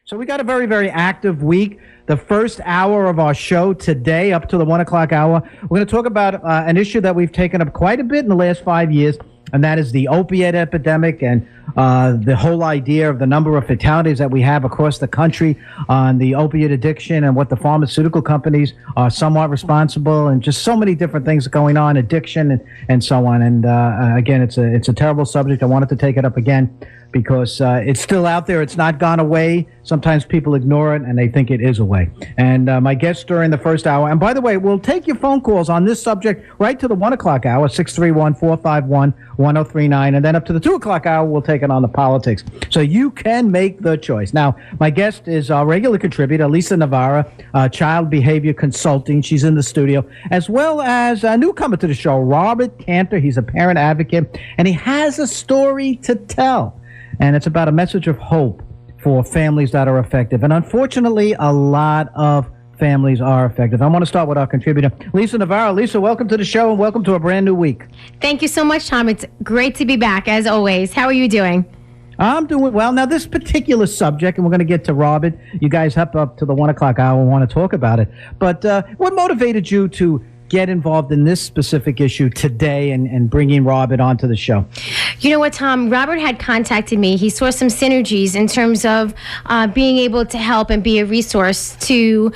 So we got a very, very active week. The first hour of our show today, up to the 1 o'clock hour, we're going to talk about an issue that we've taken up quite a bit in the last 5 years, and that is the opiate epidemic and the whole idea of the number of fatalities that we have across the country on the opiate addiction and what the pharmaceutical companies are somewhat responsible, and just so many different things going on, addiction and so on. And again, it's a terrible subject. I wanted to take it up again because it's still out there. It's not gone away. Sometimes people ignore it and they think it is away. And my guest during the first hour, and by the way, we'll take your phone calls on this subject right to the 1 o'clock hour, 631-451-1039. And then up to the 2 o'clock hour, we'll take it on the politics. So you can make the choice. Now, my guest is our regular contributor, Lisa Navarra, Child Behavior Consulting. She's in the studio, as well as a newcomer to the show, Robert Kanter. He's a parent advocate, and he has a story to tell. And it's about a message of hope for families that are affected. And unfortunately, a lot of families are affected. I want to start with our contributor, Lisa Navarro. Lisa, welcome to the show and welcome to a brand new week. Thank you so much, Tom. It's great to be back, as always. How are you doing? I'm doing well. Now, this particular subject, and we're going to get to Robert. You guys up to the 1 o'clock hour and want to talk about it. But what motivated you to get involved in this specific issue today and bringing Robert onto the show? You know what, Tom? Robert had contacted me. He saw some synergies in terms of being able to help and be a resource to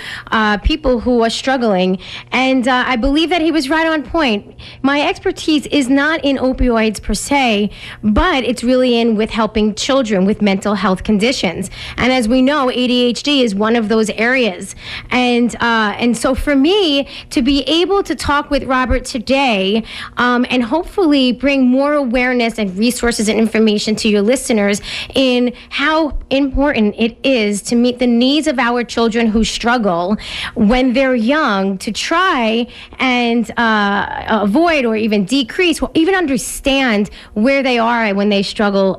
people who are struggling. And I believe that he was right on point. My expertise is not in opioids per se, but it's really in with helping children with mental health conditions. And as we know, ADHD is one of those areas. And so for me, to be able to talk with Robert today and hopefully bring more awareness and resources and information to your listeners in how important it is to meet the needs of our children who struggle when they're young, to try and avoid or even decrease or even understand where they are when they struggle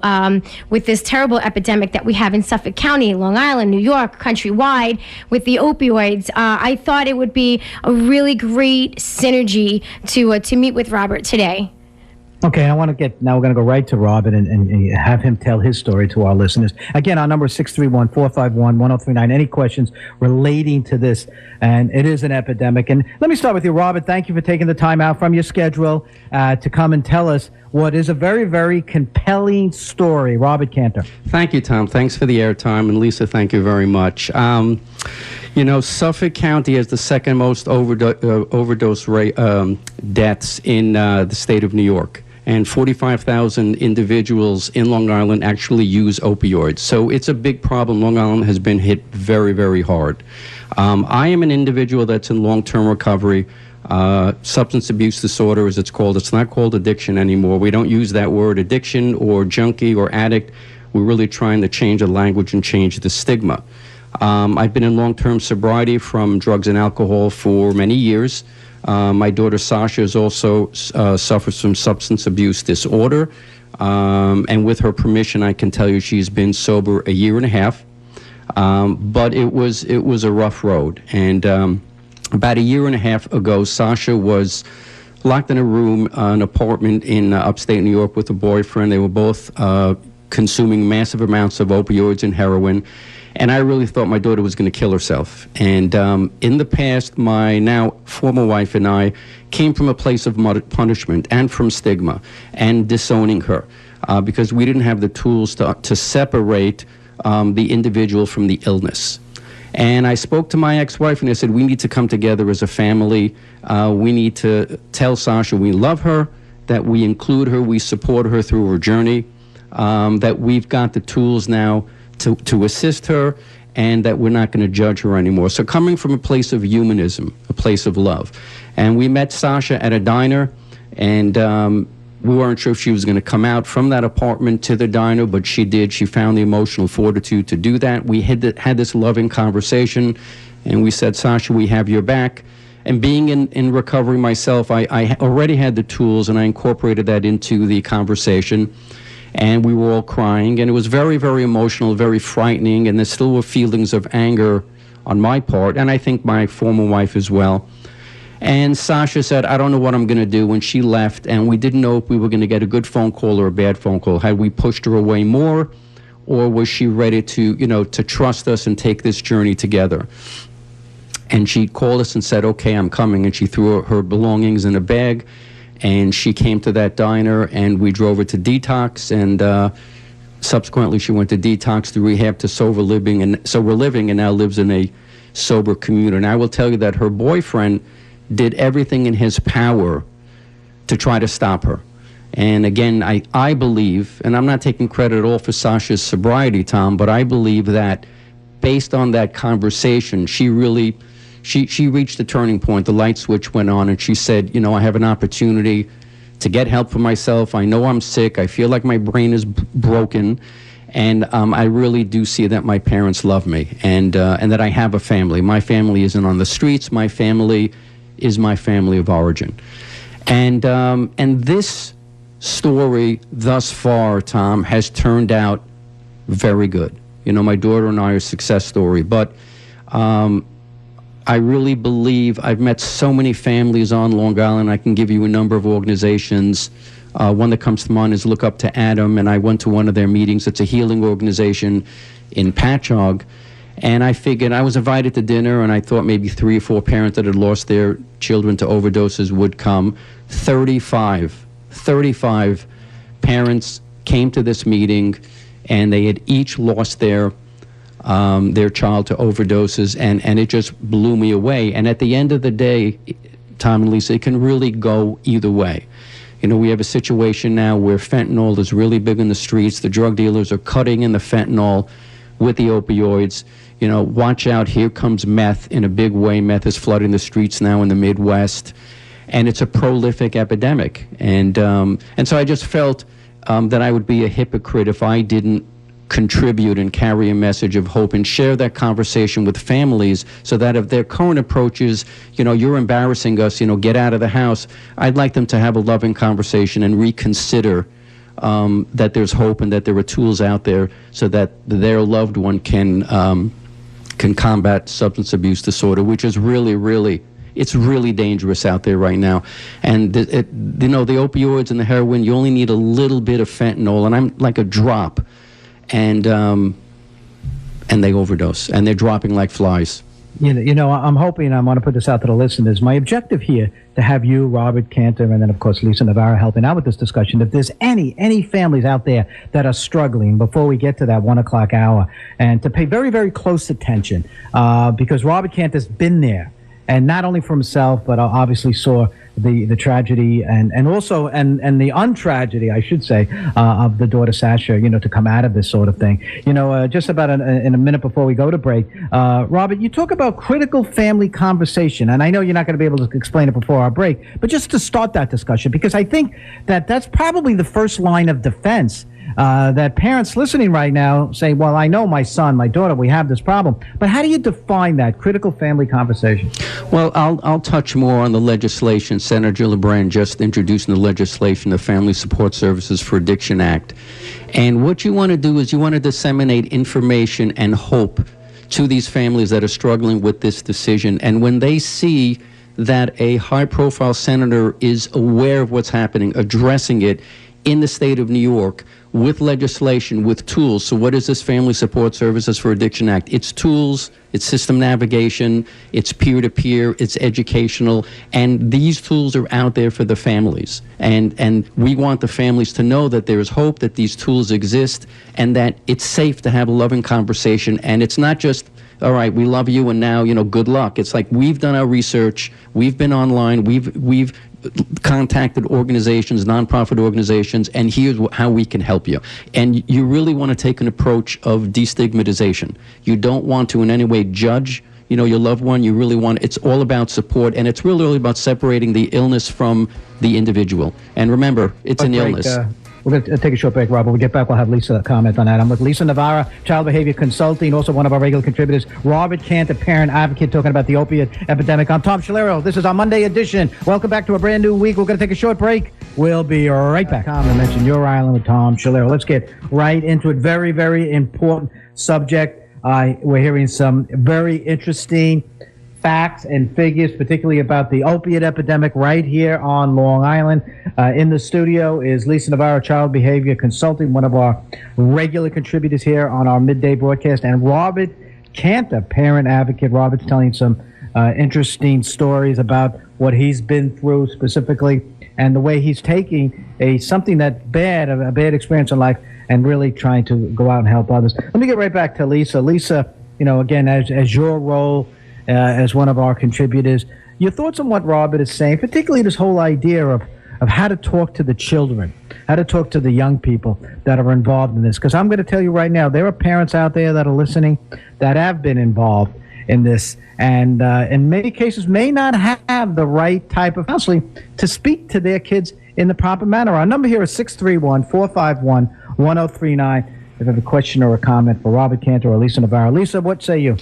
with this terrible epidemic that we have in Suffolk County, Long Island, New York, countrywide with the opioids. I thought it would be a really great synergy to meet with Robert today. Okay, we're going to go right to Robert and have him tell his story to our listeners. Again, our number is 631-451-1039. Any questions relating to this? And it is an epidemic. And let me start with you, Robert. Thank you for taking the time out from your schedule to come and tell us what is a very, very compelling story. Robert Kanter. Thank you, Tom. Thanks for the airtime. And Lisa, thank you very much. You know, Suffolk County has the second most overdose rate deaths in the state of New York. And 45,000 individuals in Long Island actually use opioids. So it's a big problem. Long Island has been hit very, very hard. I am an individual that's in long-term recovery. Substance abuse disorder, as it's called. It's not called addiction anymore. We don't use that word addiction or junkie or addict. We're really trying to change the language and change the stigma. I've been in long-term sobriety from drugs and alcohol for many years. My daughter Sasha is also suffers from substance abuse disorder, and with her permission, I can tell you she's been sober a year and a half. But it was a rough road, and about a year and a half ago, Sasha was locked in a room, an apartment in upstate New York with a boyfriend. They were both consuming massive amounts of opioids and heroin. And I really thought my daughter was going to kill herself. And in the past, my now former wife and I came from a place of punishment and from stigma and disowning her because we didn't have the tools to separate the individual from the illness. And I spoke to my ex-wife and I said, we need to come together as a family. We need to tell Sasha we love her, that we include her, we support her through her journey, that we've got the tools now to assist her, and that we're not going to judge her anymore. So coming from a place of humanism, a place of love. And we met Sasha at a diner, and we weren't sure if she was going to come out from that apartment to the diner, but she did. She found the emotional fortitude to do that. We had this loving conversation, and we said, Sasha, we have your back. And being in recovery myself, I already had the tools, and I incorporated that into the conversation. And we were all crying, and it was very, very emotional, very frightening, and there still were feelings of anger on my part, and I think my former wife as well. And Sasha said, I don't know what I'm going to do, when she left, and we didn't know if we were going to get a good phone call or a bad phone call. Had we pushed her away more, or was she ready to, to trust us and take this journey together? And she called us and said, okay, I'm coming. And she threw her belongings in a bag, and she came to that diner, and we drove her to detox, and subsequently she went to detox, to rehab, to sober living, and now lives in a sober community. And I will tell you that her boyfriend did everything in his power to try to stop her. And again, I believe, and I'm not taking credit at all for Sasha's sobriety, Tom, but I believe that based on that conversation, she reached a turning point. The light switch went on, and she said, I have an opportunity to get help for myself. I know I'm sick. I feel like my brain is broken. And I really do see that my parents love me, and that I have a family. My family isn't on the streets. My family is my family of origin. And this story thus far, Tom, has turned out very good. My daughter and I are a success story, but I really believe I've met so many families on Long Island. I can give you a number of organizations. One that comes to mind is Look Up to Adam, and I went to one of their meetings. It's a healing organization in Patchogue, and I figured I was invited to dinner, and I thought maybe 3 or 4 parents that had lost their children to overdoses would come. 35 parents came to this meeting, and they had each lost their child to overdoses, and it just blew me away. And at the end of the day, Tom and Lisa, it can really go either way. We have a situation now where fentanyl is really big in the streets. The drug dealers are cutting in the fentanyl with the opioids. Watch out, here comes meth in a big way. Meth is flooding the streets now in the Midwest, and it's a prolific epidemic. And so I just felt that I would be a hypocrite if I didn't contribute and carry a message of hope and share that conversation with families, so that if their current approach is, you're embarrassing us, get out of the house, I'd like them to have a loving conversation and reconsider that there's hope and that there are tools out there so that their loved one can combat substance abuse disorder, which is really, it's really dangerous out there right now. And the opioids and the heroin, you only need a little bit of fentanyl, and I'm like a drop, and they overdose, and they're dropping like flies. I'm hoping, I want to put this out to the listeners. My objective here to have you, Robert Kanter, and then of course Lisa Navarro helping out with this discussion. If there's any families out there that are struggling before we get to that 1 o'clock hour, and to pay very, very close attention, because Robert Kanter's been there, and not only for himself, but obviously saw the tragedy and also and the untragedy, I should say, of the daughter Sasha, to come out of this sort of thing. Just about in a minute before we go to break, Robert, you talk about critical family conversation, and I know you're not going to be able to explain it before our break, but just to start that discussion, because I think that that's probably the first line of defense. That parents listening right now say, well, I know my son, my daughter, we have this problem. But how do you define that critical family conversation? Well, I'll touch more on the legislation. Senator Gillibrand just introduced in the legislation the Family Support Services for Addiction Act. And what you want to do is you want to disseminate information and hope to these families that are struggling with this decision. And when they see that a high-profile senator is aware of what's happening, addressing it in the state of New York, with legislation, with tools. So what is this Family Support Services for Addiction Act? It's tools, it's system navigation, it's peer-to-peer, it's educational, and these tools are out there for the families. And we want the families to know that there is hope, that these tools exist, and that it's safe to have a loving conversation. And it's not just, all right, we love you, and now, good luck. It's like, we've done our research, we've been online, we've contacted organizations, nonprofit organizations, and here's how we can help you. And you really want to take an approach of destigmatization. You don't want to in any way judge, your loved one. You really want, it's all about support, and it's really about separating the illness from the individual. And remember, it's an illness. We're going to take a short break, Rob. When we get back, we'll have Lisa comment on that. I'm with Lisa Navarro, Child Behavior Consulting, also one of our regular contributors. Robert Kanter, parent advocate, talking about the opiate epidemic. I'm Tom Scilero. This is our Monday edition. Welcome back to a brand new week. We're going to take a short break. We'll be right back. Tom, I mentioned Your Island with Tom Scilero. Let's get right into it. Very, very important subject. We're hearing some very interesting facts and figures, particularly about the opiate epidemic right here on Long Island. In the studio is Lisa Navarro, Child Behavior Consulting, one of our regular contributors here on our midday broadcast, and Robert Kanter, parent advocate. Robert's telling some interesting stories about what he's been through specifically and the way he's taking something that's bad, a bad experience in life, and really trying to go out and help others. Let me get right back to Lisa. Lisa, again, as your role as one of our contributors, your thoughts on what Robert is saying, particularly this whole idea of how to talk to the children, how to talk to the young people that are involved in this. Because I'm going to tell you right now, there are parents out there that are listening that have been involved in this, and in many cases may not have the right type of counseling to speak to their kids in the proper manner. Our number here is 631-451-1039. If you have a question or a comment for Robert Kanter or Lisa Navarro. Lisa, what say you?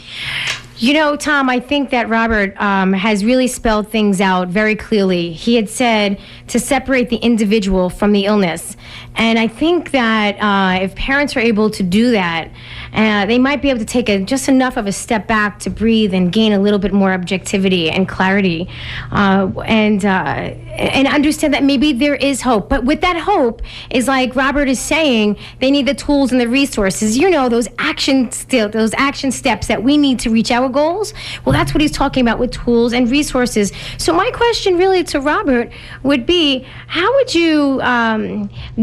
Tom, I think that Robert has really spelled things out very clearly. He had said to separate the individual from the illness. And I think that if parents are able to do that, they might be able to take just enough of a step back to breathe and gain a little bit more objectivity and clarity, and understand that maybe there is hope. But with that hope is, like Robert is saying, they need the tools and the resources. Those action steps that we need to reach our goals. Well, that's what he's talking about with tools and resources. So my question really to Robert would be, how would you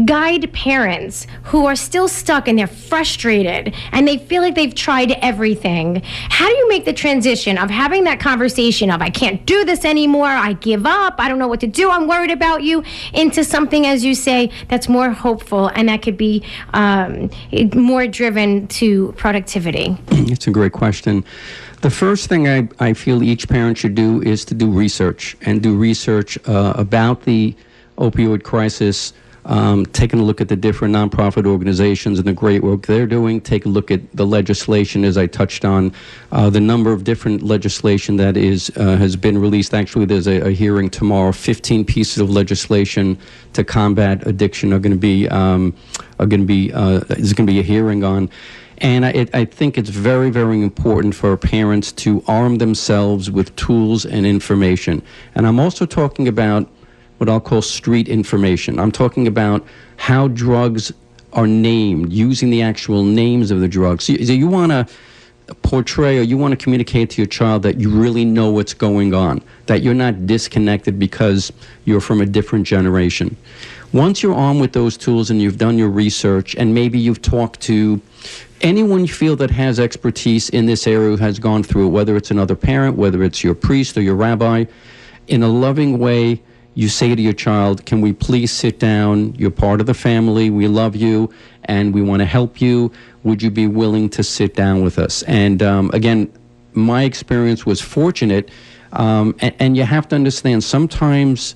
guide parents who are still stuck and they're frustrated and they feel like they've tried everything? How do you make the transition of having that conversation of, I can't do this anymore, I give up, I don't know what to do, I'm worried about you, into something, as you say, that's more hopeful and that could be more driven to productivity? It's a great question. The first thing I feel each parent should do is to do research, and do research about the opioid crisis, taking a look at the different nonprofit organizations and the great work they're doing. Take a look at the legislation, as I touched on, the number of different legislation that has been released. Actually, there's a hearing tomorrow. 15 pieces of legislation to combat addiction is going to be a hearing on. And I think it's very, very important for parents to arm themselves with tools and information. And I'm also talking about what I'll call street information. I'm talking about how drugs are named, using the actual names of the drugs. So you want to portray, or you want to communicate to your child that you really know what's going on, that you're not disconnected because you're from a different generation. Once you're armed with those tools and you've done your research, and maybe you've talked to anyone you feel that has expertise in this area who has gone through it, whether it's another parent, whether it's your priest or your rabbi, in a loving way, you say to your child, can we please sit down? You're part of the family. We love you, and we want to help you. Would you be willing to sit down with us? And again, my experience was fortunate, and you have to understand, sometimes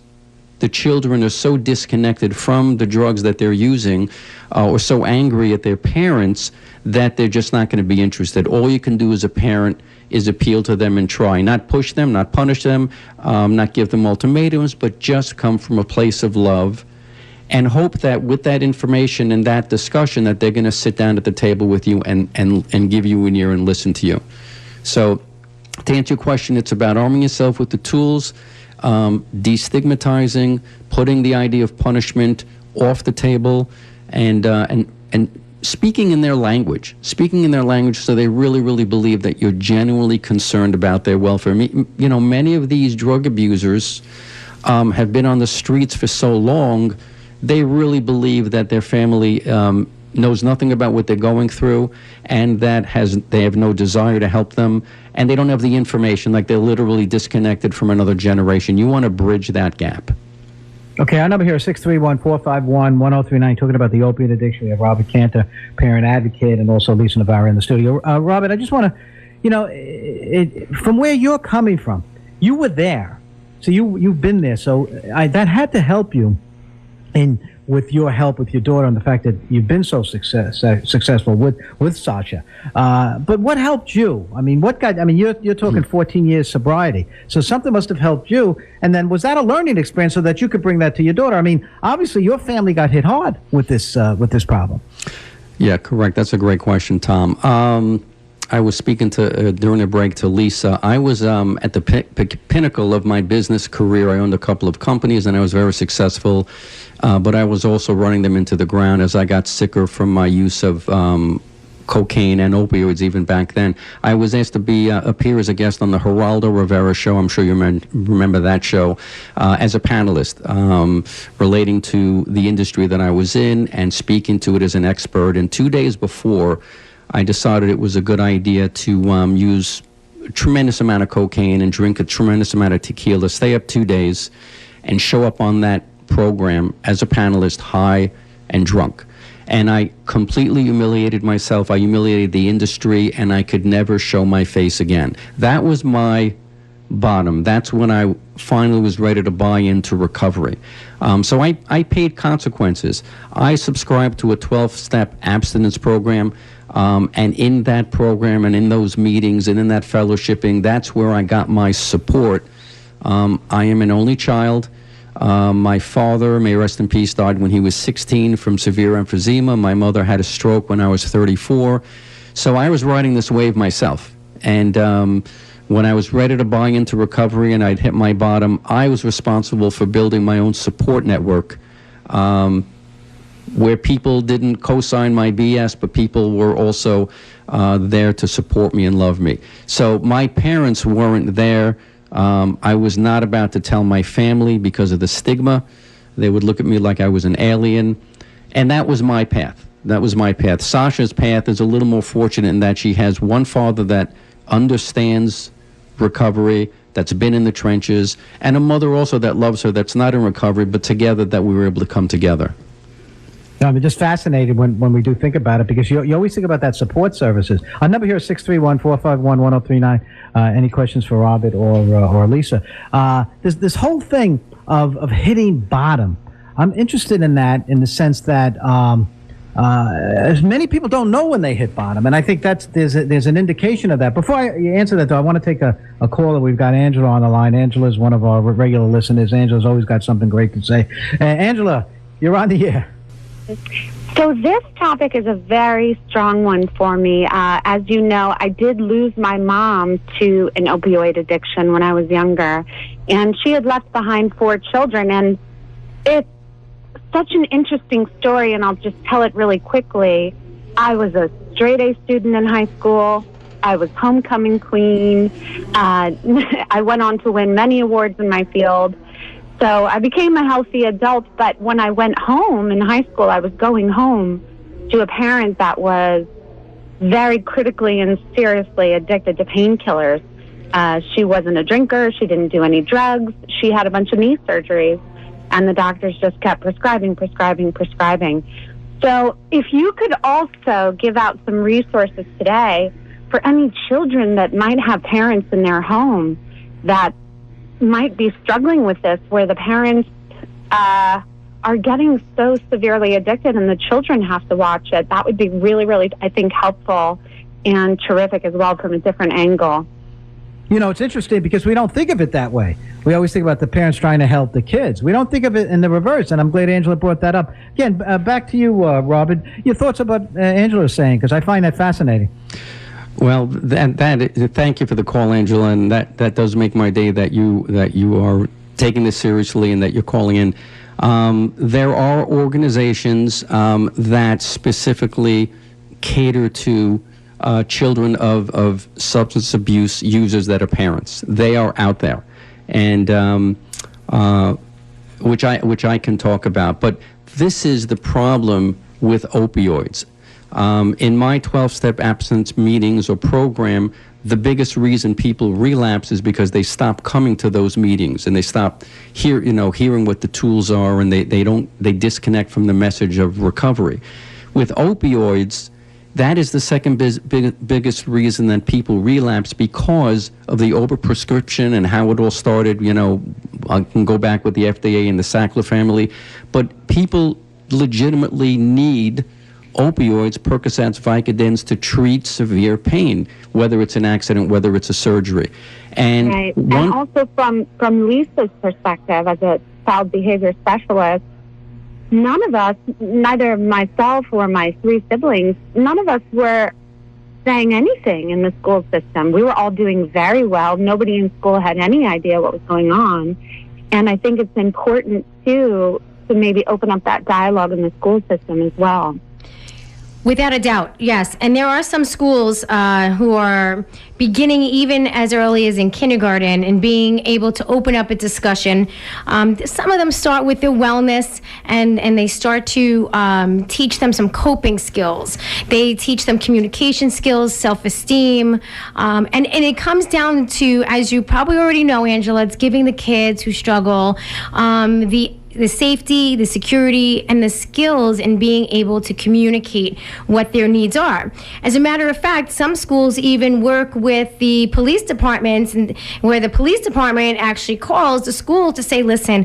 the children are so disconnected from the drugs that they're using, or so angry at their parents, that they're just not going to be interested. All you can do as a parent is appeal to them and try. Not push them, not punish them, not give them ultimatums, but just come from a place of love, and hope that with that information and that discussion that they're going to sit down at the table with you and give you an ear and listen to you. So to answer your question, it's about arming yourself with the tools, destigmatizing, putting the idea of punishment off the table, and speaking in their language, so they really, really believe that you're genuinely concerned about their welfare. Many of these drug abusers have been on the streets for so long, they really believe that their family knows nothing about what they're going through, and that they have no desire to help them, and they don't have the information, like they're literally disconnected from another generation. You want to bridge that gap. Okay, our number here is 631-451-1039, talking about the opiate addiction. We have Robert Kanter, parent advocate, and also Lisa Navarro in the studio. Robert, I just want to, from where you're coming from, you were there. So you've been there. So that had to help you with your help with your daughter, and the fact that you've been so successful with Sasha. But what helped you? I mean, you're talking 14 years sobriety. So something must have helped you. And then was that a learning experience so that you could bring that to your daughter? I mean, obviously your family got hit hard with this problem. Yeah, correct. That's a great question, Tom. I was speaking to during the break to Lisa. I was at the pinnacle of my business career. I owned a couple of companies, and I was very successful. But I was also running them into the ground as I got sicker from my use of cocaine and opioids even back then. I was asked to appear as a guest on the Geraldo Rivera show. I'm sure you remember that show, as a panelist, relating to the industry that I was in and speaking to it as an expert. And 2 days before, I decided it was a good idea to use a tremendous amount of cocaine and drink a tremendous amount of tequila, stay up 2 days, and show up on that program as a panelist, high and drunk. And I completely humiliated myself. I humiliated the industry, and I could never show my face again. That was my bottom. That's when I finally was ready to buy into recovery. So I paid consequences. I subscribed to a 12-step abstinence program, and in that program and in those meetings and in that fellowshipping, that's where I got my support. I am an only child. My father, may rest in peace, died when he was 16 from severe emphysema. My mother had a stroke when I was 34. So I was riding this wave myself. And when I was ready to buy into recovery and I'd hit my bottom, I was responsible for building my own support network, where people didn't co-sign my BS, but people were also there to support me and love me. So my parents weren't there. I was not about to tell my family because of the stigma. They would look at me like I was an alien. And that was my path. That was my path. Sasha's path is a little more fortunate in that she has one father that understands recovery, that's been in the trenches, and a mother also that loves her, that's not in recovery, but together that we were able to come together. I'm just fascinated when we do think about it, because you always think about that support services. Our number here is 631-451-1039. Any questions for Robert or Lisa? This whole thing of hitting bottom, I'm interested in that in the sense that as many people don't know when they hit bottom, and I think there's an indication of that. Before I answer that, though, I want to take a caller. We've got Angela on the line. Angela is one of our regular listeners. Angela's always got something great to say. Angela, you're on the air. So this topic is a very strong one for me. As you know, I did lose my mom to an opioid addiction when I was younger, and she had left behind 4 children, and it's such an interesting story, and I'll just tell it really quickly. I was a straight-A student in high school. I was homecoming queen. I went on to win many awards in my field. So I became a healthy adult, but when I went home in high school, I was going home to a parent that was very critically and seriously addicted to painkillers. She wasn't a drinker. She didn't do any drugs. She had a bunch of knee surgeries, and the doctors just kept prescribing. So if you could also give out some resources today for any children that might have parents in their home that might be struggling with this, where the parents are getting so severely addicted and the children have to watch it, that would be really, really, I think, helpful and terrific as well from a different angle. You know, it's interesting because we don't think of it that way. We always think about the parents trying to help the kids. We don't think of it in the reverse, and I'm glad Angela brought that up. Again, back to you, Robert. Your thoughts about Angela was saying, because I find that fascinating. Well, thank you for the call, Angela, and that does make my day that you are taking this seriously and that you're calling in. There are organizations that specifically cater to children of substance abuse users that are parents. They are out there, and which I can talk about. But this is the problem with opioids. In my 12-step abstinence meetings or program, the biggest reason people relapse is because they stop coming to those meetings and they stop hearing what the tools are, and they disconnect from the message of recovery. With opioids, that is the second biggest reason that people relapse, because of the overprescription and how it all started. I can go back with the FDA and the Sackler family, but people legitimately need opioids, Percocets, Vicodins, to treat severe pain, whether it's an accident, whether it's a surgery. And right. And also from Lisa's perspective as a child behavior specialist, none of us, neither myself or my 3 siblings, none of us were saying anything in the school system. We were all doing very well. Nobody in school had any idea what was going on. And I think it's important, too, to maybe open up that dialogue in the school system as well. Without a doubt, yes. And there are some schools who are beginning even as early as in kindergarten and being able to open up a discussion. Some of them start with their wellness and they start to teach them some coping skills. They teach them communication skills, self-esteem. And it comes down to, as you probably already know, Angela, it's giving the kids who struggle the safety, the security, and the skills in being able to communicate what their needs are. As a matter of fact, some schools even work with the police departments, and where the police department actually calls the school to say, listen,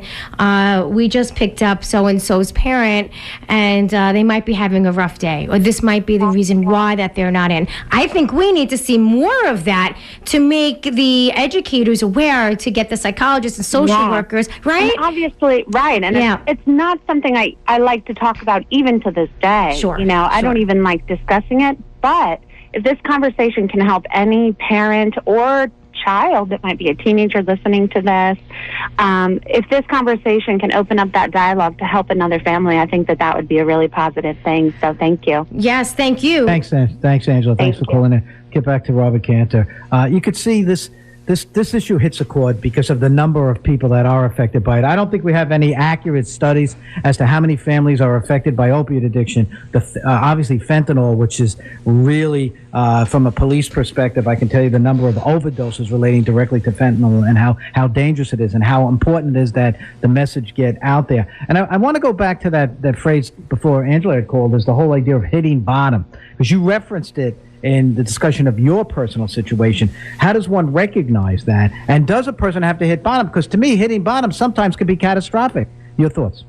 we just picked up so-and-so's parent, and they might be having a rough day, or this might be the reason why that they're not in. I think we need to see more of that to make the educators aware, to get the psychologists and social workers, right? And obviously, right. And it's not something I like to talk about even to this day. Sure. I don't even like discussing it. But if this conversation can help any parent or child that might be a teenager listening to this, if this conversation can open up that dialogue to help another family, I think that would be a really positive thing. So thank you. Yes, thank you. Thanks, Angela. Thanks for calling in. Get back to Robert Kanter. You could see this issue hits a chord because of the number of people that are affected by it. I don't think we have any accurate studies as to how many families are affected by opiate addiction. Obviously, fentanyl, which is really, from a police perspective, I can tell you the number of overdoses relating directly to fentanyl and how dangerous it is and how important it is that the message get out there. And I want to go back to that phrase before Angela had called, is the whole idea of hitting bottom, because you referenced it in the discussion of your personal situation. How does one recognize that? And does a person have to hit bottom? Because to me, hitting bottom sometimes could be catastrophic. Your thoughts?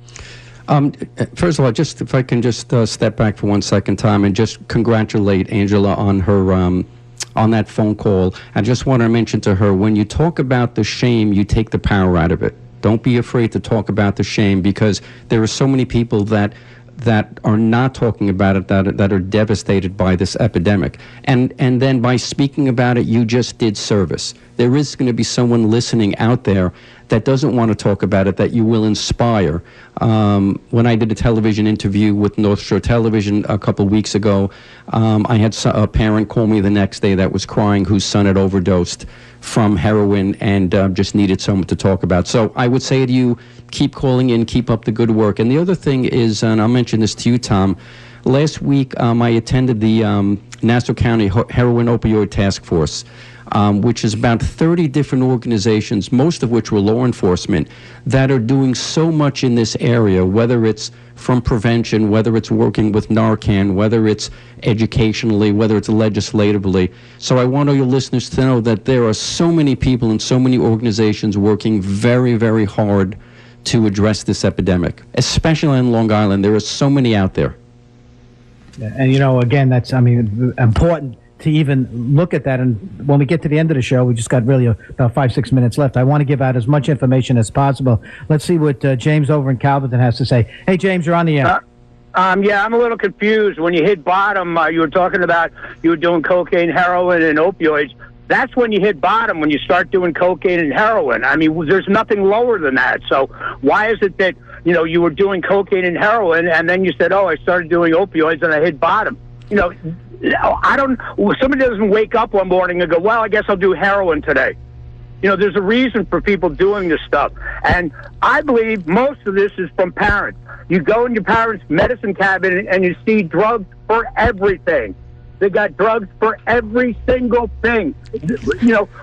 First of all, if I can just step back for 1 second, Tom, and just congratulate Angela on her on that phone call. I just want to mention to her, when you talk about the shame, you take the power out of it. Don't be afraid to talk about the shame, because there are so many people that are not talking about it, that are devastated by this epidemic. And then by speaking about it, you just did service. There is going to be someone listening out there that doesn't want to talk about it, that you will inspire. When I did a television interview with North Shore Television a couple weeks ago, I had a parent call me the next day that was crying, whose son had overdosed from heroin and just needed someone to talk about. So I would say to you, keep calling in, keep up the good work. And the other thing is, and I'll mention this to you, Tom, last week I attended the Nassau County Heroin Opioid Task Force, which is about 30 different organizations, most of which were law enforcement, that are doing so much in this area, whether it's from prevention, whether it's working with Narcan, whether it's educationally, whether it's legislatively. So I want all your listeners to know that there are so many people and so many organizations working very, very hard to address this epidemic, especially in Long Island. There are so many out there. And, again, that's, important to even look at that. And when we get to the end of the show, we just got really about 5-6 minutes left. I want to give out as much information as possible. Let's see what James over in Calverton has to say. Hey, James, you're on the air. Yeah, I'm a little confused. When you hit bottom, you were talking about you were doing cocaine, heroin, and opioids. That's when you hit bottom, when you start doing cocaine and heroin. There's nothing lower than that. So why is it that, you were doing cocaine and heroin, and then you said, I started doing opioids and I hit bottom? Somebody doesn't wake up one morning and go, well, I guess I'll do heroin today. There's a reason for people doing this stuff. And I believe most of this is from parents. You go in your parents' medicine cabinet and you see drugs for everything. They got drugs for every single thing.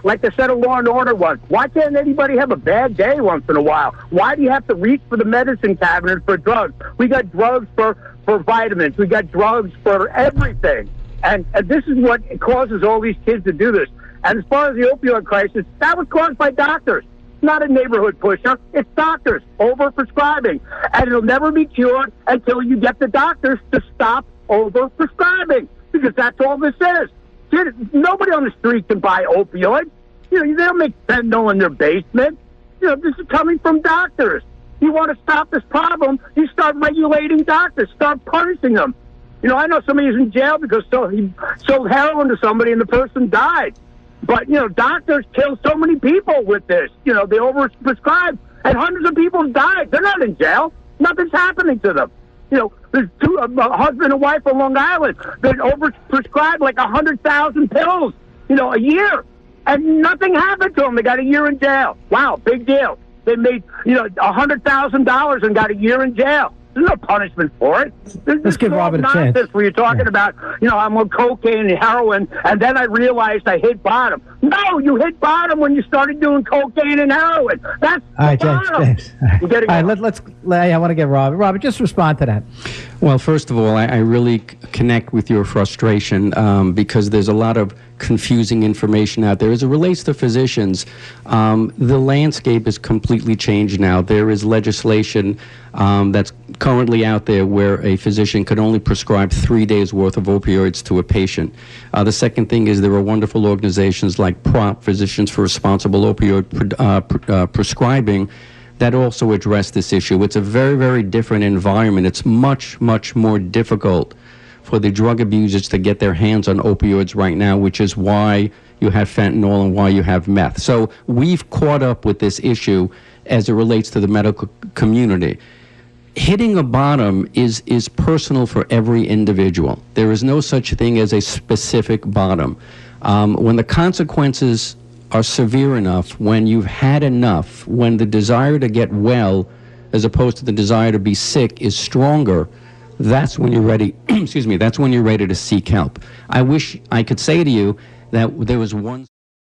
Like they said, a Law and Order once. Why can't anybody have a bad day once in a while? Why do you have to reach for the medicine cabinet for drugs? We got drugs for vitamins. We got drugs for everything. And this is what causes all these kids to do this. And as far as the opioid crisis, that was caused by doctors. Not a neighborhood pusher. It's doctors over-prescribing. And it'll never be cured until you get the doctors to stop over-prescribing. Because that's all this is. Nobody on the street can buy opioids. They don't make fentanyl in their basement. This is coming from doctors. You want to stop this problem, you start regulating doctors, start punishing them. I know somebody's in jail because he sold heroin to somebody and the person died. But, doctors kill so many people with this. They overprescribe, and hundreds of people died. They're not in jail. Nothing's happening to them. There's a husband and wife on Long Island that overprescribed like 100,000 pills, a year. And nothing happened to them. They got a year in jail. Wow, big deal. They made, $100,000 and got a year in jail. There's no punishment for it. Let's give Robert a chance. Where you're talking about, I'm on cocaine and heroin, and then I realized I hit bottom. No, you hit bottom when you started doing cocaine and heroin. That's all right, bottom. James. All right, I want to get Robert. Robert, just respond to that. Well, first of all, I really connect with your frustration because there's a lot of confusing information out there. As it relates to physicians, the landscape is completely changed now. There is legislation that's currently out there where a physician can only prescribe 3 days' worth of opioids to a patient. The second thing is there are wonderful organizations like PROP, Physicians for Responsible Opioid Prescribing, that also address this issue. It's a very, very different environment. It's much, much more difficult for the drug abusers to get their hands on opioids right now, which is why you have fentanyl and why you have meth. So we've caught up with this issue as it relates to the medical community. Hitting a bottom is personal for every individual. There is no such thing as a specific bottom. When the consequences are severe enough, when you've had enough, when the desire to get well as opposed to the desire to be sick is stronger, that's when you're ready, that's when you're ready to seek help. I wish I could say to you that there was one